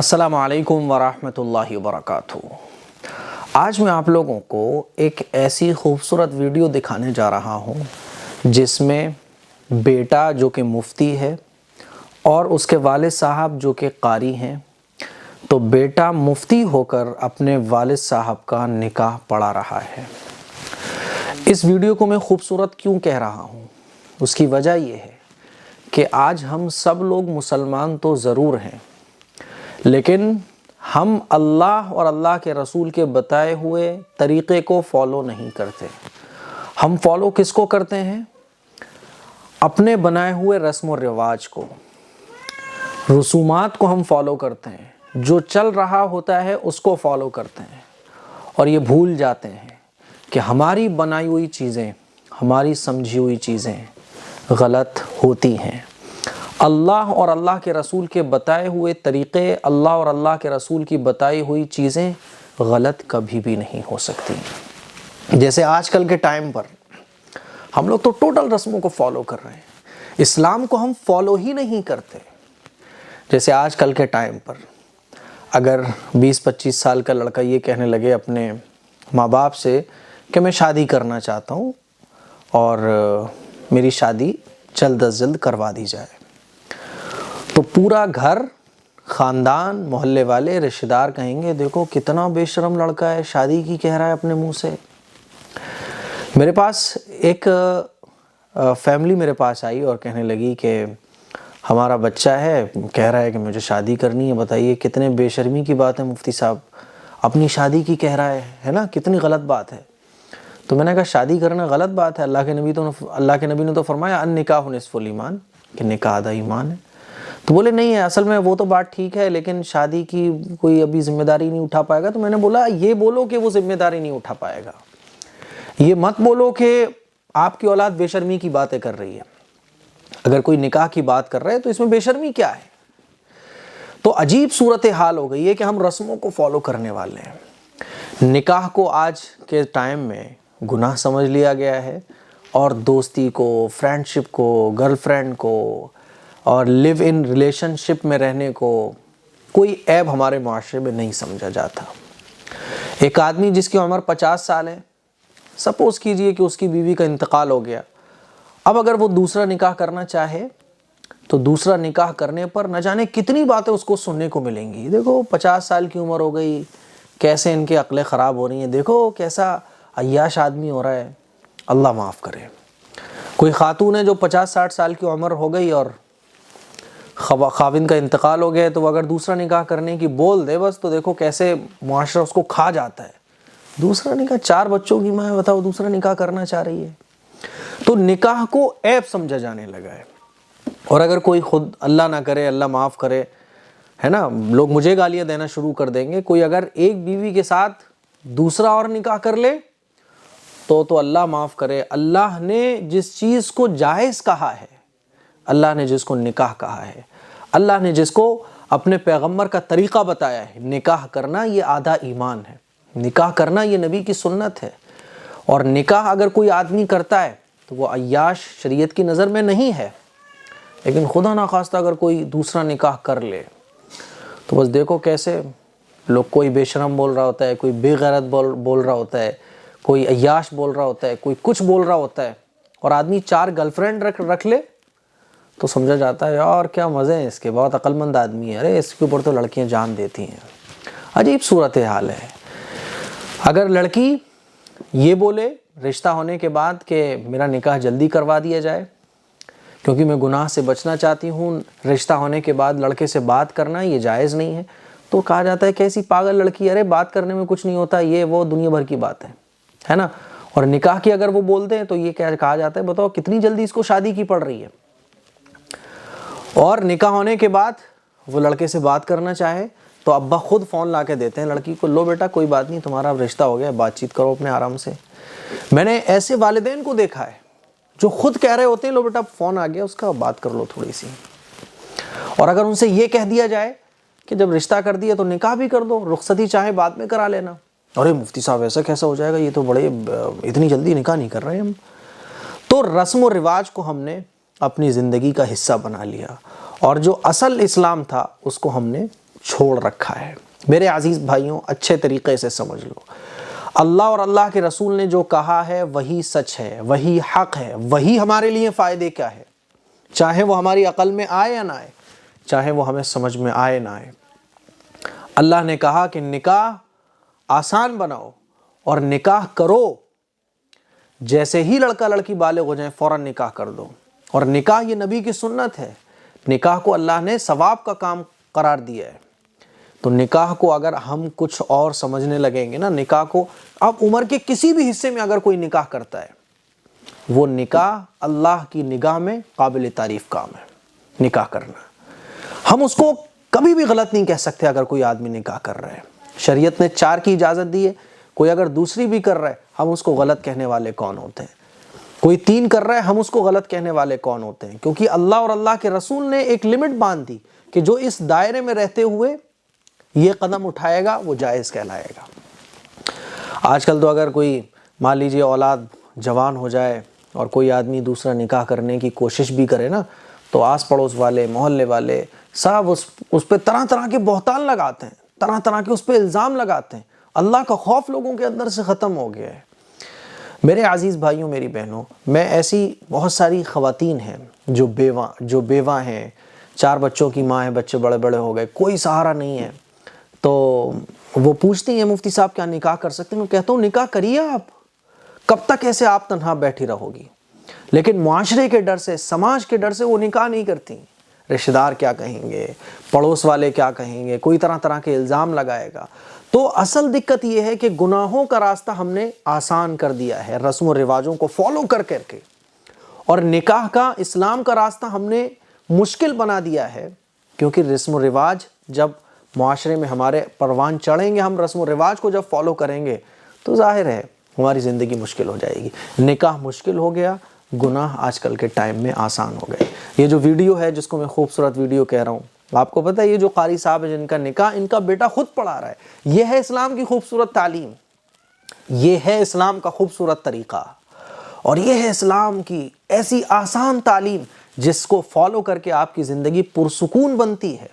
السلام علیکم ورحمۃ اللہ وبرکاتہ۔ آج میں آپ لوگوں کو ایک ایسی خوبصورت ویڈیو دکھانے جا رہا ہوں جس میں بیٹا جو کہ مفتی ہے اور اس کے والد صاحب جو کہ قاری ہیں، تو بیٹا مفتی ہو کر اپنے والد صاحب کا نکاح پڑھا رہا ہے۔ اس ویڈیو کو میں خوبصورت کیوں کہہ رہا ہوں؟ اس کی وجہ یہ ہے کہ آج ہم سب لوگ مسلمان تو ضرور ہیں، لیکن ہم اللہ اور اللہ کے رسول کے بتائے ہوئے طریقے کو فالو نہیں کرتے۔ ہم فالو کس کو کرتے ہیں؟ اپنے بنائے ہوئے رسم و رواج کو، رسومات کو ہم فالو کرتے ہیں، جو چل رہا ہوتا ہے اس کو فالو کرتے ہیں، اور یہ بھول جاتے ہیں کہ ہماری بنائی ہوئی چیزیں، ہماری سمجھی ہوئی چیزیں غلط ہوتی ہیں۔ اللہ اور اللہ کے رسول کے بتائے ہوئے طریقے، اللہ اور اللہ کے رسول کی بتائی ہوئی چیزیں غلط کبھی بھی نہیں ہو سکتی۔ جیسے آج کل کے ٹائم پر ہم لوگ تو ٹوٹل رسموں کو فالو کر رہے ہیں، اسلام کو ہم فالو ہی نہیں کرتے۔ جیسے آج کل کے ٹائم پر اگر 20-25 سال کا لڑکا یہ کہنے لگے اپنے ماں باپ سے کہ میں شادی کرنا چاہتا ہوں اور میری شادی جلد از جلد کروا دی جائے، تو پورا گھر، خاندان، محلے والے، رشتہ دار کہیں گے دیکھو کتنا بے شرم لڑکا ہے، شادی کی کہہ رہا ہے اپنے منہ سے۔ میرے پاس ایک فیملی میرے پاس آئی اور کہنے لگی کہ ہمارا بچہ ہے، کہہ رہا ہے کہ مجھے شادی کرنی ہے، بتائیے کتنے بے شرمی کی بات ہے مفتی صاحب، اپنی شادی کی کہہ رہا ہے نا، کتنی غلط بات ہے۔ تو میں نے کہا شادی کرنا غلط بات ہے، اللہ کے نبی نے تو فرمایا النکاح نصف الایمان، کہ نکاح آدھا ایمان ہے۔ تو بولے نہیں ہے، اصل میں وہ تو بات ٹھیک ہے لیکن شادی کی کوئی ابھی ذمہ داری نہیں اٹھا پائے گا۔ تو میں نے بولا یہ بولو کہ وہ ذمہ داری نہیں اٹھا پائے گا، یہ مت بولو کہ آپ کی اولاد بے شرمی کی باتیں کر رہی ہے۔ اگر کوئی نکاح کی بات کر رہے ہیں تو اس میں بے شرمی کیا ہے؟ تو عجیب صورتحال ہو گئی ہے کہ ہم رسموں کو فالو کرنے والے ہیں۔ نکاح کو آج کے ٹائم میں گناہ سمجھ لیا گیا ہے، اور دوستی کو، فرینڈ شپ کو، گرل فرینڈ کو اور لیو ان ریلیشن شپ میں رہنے کو کوئی عیب ہمارے معاشرے میں نہیں سمجھا جاتا۔ ایک آدمی جس کی عمر 50 سال ہے، سپوز کیجئے کہ اس کی بیوی کا انتقال ہو گیا، اب اگر وہ دوسرا نکاح کرنا چاہے تو دوسرا نکاح کرنے پر نہ جانے کتنی باتیں اس کو سننے کو ملیں گی۔ دیکھو 50 سال کی عمر ہو گئی، کیسے ان کی عقلیں خراب ہو رہی ہیں، دیکھو کیسا عیاش آدمی ہو رہا ہے، اللہ معاف کرے۔ کوئی خاتون ہے جو 50-60 سال کی عمر ہو گئی اور خاوند کا انتقال ہو گیا، تو وہ اگر دوسرا نکاح کرنے کی بول دے بس، تو دیکھو کیسے معاشرہ اس کو کھا جاتا ہے۔ دوسرا نکاح، 4 بچوں کی ماں ہے، بتاؤ دوسرا نکاح کرنا چاہ رہی ہے۔ تو نکاح کو عیب سمجھا جانے لگا ہے، اور اگر کوئی خود اللہ نہ کرے، اللہ معاف کرے، ہے نا، لوگ مجھے گالیاں دینا شروع کر دیں گے، کوئی اگر ایک بیوی کے ساتھ دوسرا اور نکاح کر لے تو اللہ معاف کرے، اللہ نے جس چیز کو جائز کہا ہے، اللہ نے جس کو نکاح کہا ہے، اللہ نے جس کو اپنے پیغمبر کا طریقہ بتایا ہے، نکاح کرنا یہ آدھا ایمان ہے، نکاح کرنا یہ نبی کی سنت ہے۔ اور نکاح اگر کوئی آدمی کرتا ہے تو وہ عیاش شریعت کی نظر میں نہیں ہے، لیکن خدا نخواستہ اگر کوئی دوسرا نکاح کر لے تو بس دیکھو کیسے لوگ، کوئی بے شرم بول رہا ہوتا ہے، کوئی بے غیرت بول رہا ہوتا ہے، کوئی عیاش بول رہا ہوتا ہے، کوئی کچھ بول رہا ہوتا ہے، اور آدمی 4 گرل فرینڈ رکھ لے تو سمجھا جاتا ہے یار کیا مزے ہیں اس کے، بہت عقل مند آدمی ہے، ارے اس کے اوپر تو لڑکیاں جان دیتی ہیں۔ عجیب صورتحال ہے۔ اگر لڑکی یہ بولے رشتہ ہونے کے بعد کہ میرا نکاح جلدی کروا دیا جائے کیونکہ میں گناہ سے بچنا چاہتی ہوں، رشتہ ہونے کے بعد لڑکے سے بات کرنا یہ جائز نہیں ہے، تو کہا جاتا ہے کیسی پاگل لڑکی ہے، ارے بات کرنے میں کچھ نہیں ہوتا، یہ وہ دنیا بھر کی بات ہے نا۔ اور نکاح کی اگر وہ بولتے ہیں تو یہ کہا جاتا ہے بتاؤ کتنی جلدی اس کو شادی کی پڑ رہی ہے۔ اور نکاح ہونے کے بعد وہ لڑکے سے بات کرنا چاہے تو ابا خود فون لا کے دیتے ہیں لڑکی کو، لو بیٹا کوئی بات نہیں، تمہارا رشتہ ہو گیا، بات چیت کرو اپنے آرام سے۔ میں نے ایسے والدین کو دیکھا ہے جو خود کہہ رہے ہوتے ہیں لو بیٹا فون آ گیا اس کا، بات کر لو تھوڑی سی۔ اور اگر ان سے یہ کہہ دیا جائے کہ جب رشتہ کر دیا تو نکاح بھی کر دو، رخصتی چاہے بعد میں کرا لینا، ارے مفتی صاحب ایسا کیسا ہو جائے گا، یہ تو بڑے اتنی جلدی نکاح نہیں کر رہے ہم۔ تو رسم و رواج کو ہم نے اپنی زندگی کا حصہ بنا لیا، اور جو اصل اسلام تھا اس کو ہم نے چھوڑ رکھا ہے۔ میرے عزیز بھائیوں، اچھے طریقے سے سمجھ لو، اللہ اور اللہ کے رسول نے جو کہا ہے وہی سچ ہے، وہی حق ہے، وہی ہمارے لیے فائدے کا ہے، چاہے وہ ہماری عقل میں آئے یا نہ آئے، چاہے وہ ہمیں سمجھ میں آئے نہ آئے۔ اللہ نے کہا کہ نکاح آسان بناؤ اور نکاح کرو، جیسے ہی لڑکا لڑکی بالغ ہو جائیں فوراً نکاح کر دو۔ اور نکاح یہ نبی کی سنت ہے، نکاح کو اللہ نے ثواب کا کام قرار دیا ہے۔ تو نکاح کو اگر ہم کچھ اور سمجھنے لگیں گے نا، نکاح کو اب عمر کے کسی بھی حصے میں اگر کوئی نکاح کرتا ہے، وہ نکاح اللہ کی نگاہ میں قابل تعریف کام ہے۔ نکاح کرنا ہم اس کو کبھی بھی غلط نہیں کہہ سکتے۔ اگر کوئی آدمی نکاح کر رہا ہے، شریعت نے 4 کی اجازت دی ہے، کوئی اگر دوسری بھی کر رہا ہے ہم اس کو غلط کہنے والے کون ہوتے ہیں؟ کوئی 3 کر رہا ہے ہم اس کو غلط کہنے والے کون ہوتے ہیں؟ کیونکہ اللہ اور اللہ کے رسول نے ایک لمٹ باندھ دی کہ جو اس دائرے میں رہتے ہوئے یہ قدم اٹھائے گا وہ جائز کہلائے گا۔ آج کل تو اگر کوئی مان لیجیے اولاد جوان ہو جائے اور کوئی آدمی دوسرا نکاح کرنے کی کوشش بھی کرے نا، تو آس پڑوس والے، محلے والے سب اس پہ طرح طرح کے بہتان لگاتے ہیں، طرح طرح کے اس پہ الزام لگاتے ہیں۔ اللہ کا خوف لوگوں کے اندر سے ختم ہو گیا ہے۔ میرے عزیز بھائیوں، میری بہنوں، میں ایسی بہت ساری خواتین ہیں جو بیوہ ہیں، 4 بچوں کی ماں ہیں، بچے بڑے بڑے ہو گئے، کوئی سہارا نہیں ہے، تو وہ پوچھتی ہیں مفتی صاحب کیا نکاح کر سکتے ہیں؟ میں کہتا ہوں نکاح کریے آپ، کب تک ایسے آپ تنہا بیٹھی رہو گی؟ لیکن معاشرے کے ڈر سے، سماج کے ڈر سے وہ نکاح نہیں کرتی۔ رشتہ دار کیا کہیں گے، پڑوس والے کیا کہیں گے، کوئی طرح طرح کے الزام لگائے گا۔ تو اصل دقت یہ ہے کہ گناہوں کا راستہ ہم نے آسان کر دیا ہے رسم و رواجوں کو فالو کر کے، اور نکاح کا، اسلام کا راستہ ہم نے مشکل بنا دیا ہے، کیونکہ رسم و رواج جب معاشرے میں ہمارے پروان چڑھیں گے، ہم رسم و رواج کو جب فالو کریں گے تو ظاہر ہے ہماری زندگی مشکل ہو جائے گی۔ نکاح مشکل ہو گیا، گناہ آج کل کے ٹائم میں آسان ہو گئے۔ یہ جو ویڈیو ہے جس کو میں خوبصورت ویڈیو کہہ رہا ہوں، آپ کو پتہ ہے یہ جو قاری صاحب ہے جن کا نکاح ان کا بیٹا خود پڑھا رہا ہے، یہ ہے اسلام کی خوبصورت تعلیم، یہ ہے اسلام کا خوبصورت طریقہ، اور یہ ہے اسلام کی ایسی آسان تعلیم جس کو فالو کر کے آپ کی زندگی پرسکون بنتی ہے،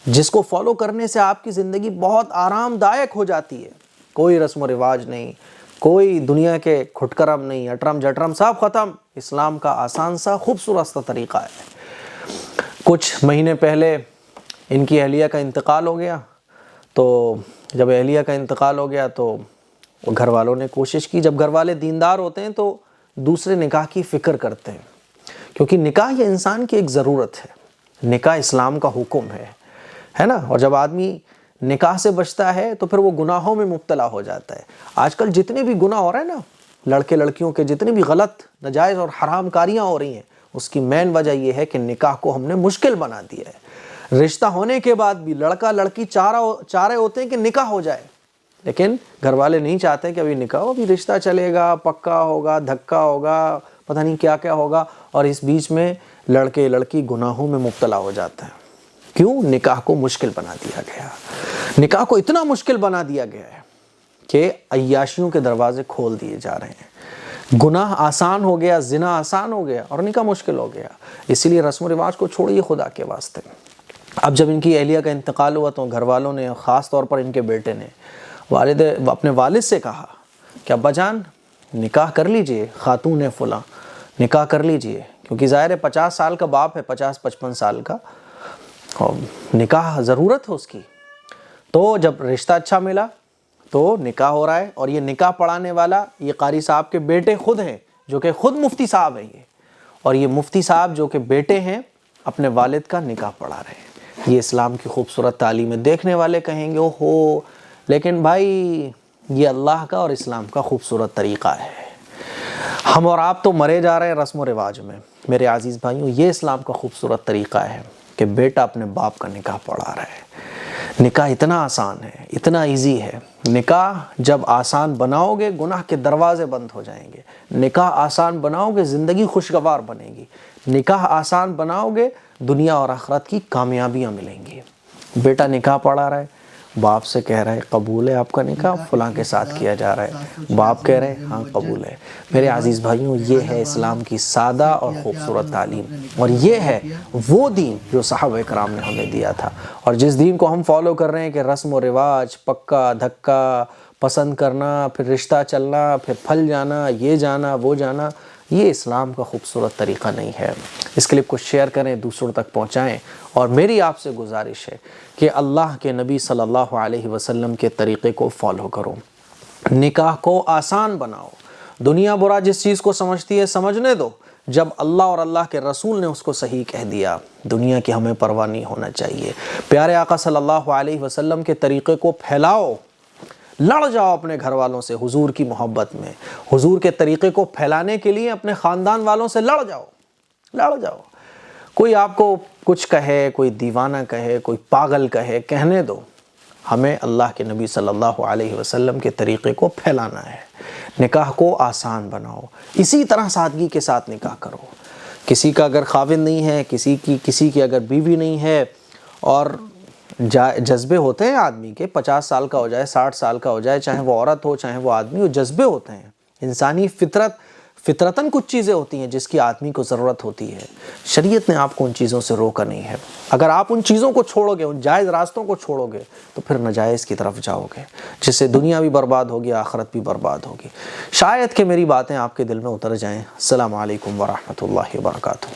جس کو فالو کرنے سے آپ کی زندگی بہت آرام دائق ہو جاتی ہے۔ کوئی رسم و رواج نہیں، کوئی دنیا کے کھٹکرم نہیں، اٹرم جٹرم سب ختم۔ اسلام کا آسان سا خوبصورت سا طریقہ ہے۔ کچھ مہینے پہلے ان کی اہلیہ کا انتقال ہو گیا، تو جب اہلیہ کا انتقال ہو گیا تو گھر والوں نے کوشش کی، جب گھر والے دیندار ہوتے ہیں تو دوسرے نکاح کی فکر کرتے ہیں، کیونکہ نکاح یہ انسان کی ایک ضرورت ہے، نکاح اسلام کا حکم ہے نا۔ اور جب آدمی نکاح سے بچتا ہے تو پھر وہ گناہوں میں مبتلا ہو جاتا ہے۔ آج کل جتنے بھی گناہ ہو رہے ہیں نا، لڑکے لڑکیوں کے جتنے بھی غلط، ناجائز اور حرام کاریاں ہو رہی ہیں، اس کی مین وجہ یہ ہے کہ نکاح کو ہم نے مشکل بنا دیا ہے۔ رشتہ ہونے کے بعد بھی لڑکا لڑکی چاہ رہے ہوتے ہیں کہ نکاح ہو جائے، لیکن گھر والے نہیں چاہتے کہ ابھی نکاح ہو، ابھی رشتہ چلے گا، پکا ہوگا، دھکا ہوگا، پتہ نہیں کیا کیا ہوگا، اور اس بیچ میں لڑکے لڑکی گناہوں میں مبتلا ہو جاتا ہے۔ کیوں؟ نکاح کو مشکل بنا دیا گیا۔ نکاح کو اتنا مشکل بنا دیا گیا ہے کہ عیاشیوں کے دروازے کھول دیے جا رہے ہیں۔ گناہ آسان ہو گیا، زنا آسان ہو گیا، اور نکاح مشکل ہو گیا۔ اسی لیے رسم و رواج کو چھوڑیے خدا کے واسطے۔ اب جب ان کی اہلیہ کا انتقال ہوا تو گھر والوں نے، خاص طور پر ان کے بیٹے نے، اپنے والد سے کہا کہ ابا جان نکاح کر لیجئے، خاتون فلاں نکاح کر لیجئے، کیونکہ ظاہر ہے 50 سال کا باپ ہے، 50-55 سال کا، اور نکاح ضرورت ہے اس کی۔ تو جب رشتہ اچھا ملا تو نکاح ہو رہا ہے، اور یہ نکاح پڑھانے والا یہ قاری صاحب کے بیٹے خود ہیں، جو کہ خود مفتی صاحب ہیں یہ، اور یہ مفتی صاحب جو کہ بیٹے ہیں اپنے والد کا نکاح پڑھا رہے ہیں۔ یہ اسلام کی خوبصورت تعلیم ہے۔ دیکھنے والے کہیں گے اوہو، لیکن بھائی یہ اللہ کا اور اسلام کا خوبصورت طریقہ ہے۔ ہم اور آپ تو مرے جا رہے ہیں رسم و رواج میں۔ میرے عزیز بھائیوں، یہ اسلام کا خوبصورت طریقہ ہے کہ بیٹا اپنے باپ کا نکاح پڑھا رہا ہے۔ نکاح اتنا آسان ہے، اتنا ایزی ہے۔ نکاح جب آسان بناؤ گے گناہ کے دروازے بند ہو جائیں گے۔ نکاح آسان بناؤ گے زندگی خوشگوار بنے گی۔ نکاح آسان بناؤ گے دنیا اور آخرت کی کامیابیاں ملیں گی۔ بیٹا نکاح پڑھا رہا ہے، باپ سے کہہ رہا ہے قبول ہے آپ کا نکاح فلاں کے ساتھ کیا جا رہا ہے، باپ کہہ رہے ہیں ہاں قبول ہے۔ میرے عزیز بھائیوں، یہ ہے اسلام کی سادہ اور خوبصورت تعلیم، اور یہ ہے وہ دین جو صحابہ کرام نے ہمیں دیا تھا، اور جس دین کو ہم فالو کر رہے ہیں کہ رسم و رواج، پکا دھکا، پسند کرنا، پھر رشتہ چلنا، پھر پھل جانا، یہ جانا وہ جانا، یہ اسلام کا خوبصورت طریقہ نہیں ہے۔ اس کلپ کو شیئر کریں، دوسروں تک پہنچائیں، اور میری آپ سے گزارش ہے کہ اللہ کے نبی صلی اللہ علیہ وسلم کے طریقے کو فالو کرو، نکاح کو آسان بناؤ۔ دنیا برا جس چیز کو سمجھتی ہے سمجھنے دو، جب اللہ اور اللہ کے رسول نے اس کو صحیح کہہ دیا، دنیا کی ہمیں پرواہ نہیں ہونا چاہیے۔ پیارے آقا صلی اللہ علیہ وسلم کے طریقے کو پھیلاؤ، لڑ جاؤ اپنے گھر والوں سے حضور کی محبت میں، حضور کے طریقے کو پھیلانے کے لیے اپنے خاندان والوں سے لڑ جاؤ۔ کوئی آپ کو کچھ کہے، کوئی دیوانہ کہے، کوئی پاگل کہے، کہنے دو، ہمیں اللہ کے نبی صلی اللہ علیہ وسلم کے طریقے کو پھیلانا ہے۔ نکاح کو آسان بناؤ، اسی طرح سادگی کے ساتھ نکاح کرو۔ کسی کا اگر خاوند نہیں ہے، کسی کی اگر بیوی نہیں ہے، اور جذبے ہوتے ہیں آدمی کے، 50 سال کا ہو جائے، 60 سال کا ہو جائے، چاہے وہ عورت ہو چاہے وہ آدمی ہو، جذبے ہوتے ہیں۔ انسانی فطرتاً کچھ چیزیں ہوتی ہیں جس کی آدمی کو ضرورت ہوتی ہے۔ شریعت نے آپ کو ان چیزوں سے روکا نہیں ہے۔ اگر آپ ان چیزوں کو چھوڑو گے، ان جائز راستوں کو چھوڑو گے، تو پھر ناجائز کی طرف جاؤ گے، جس سے دنیا بھی برباد ہوگی، آخرت بھی برباد ہوگی۔ شاید کہ میری باتیں آپ کے دل میں اتر جائیں۔ السلام علیکم ورحمۃ اللہ وبرکاتہ۔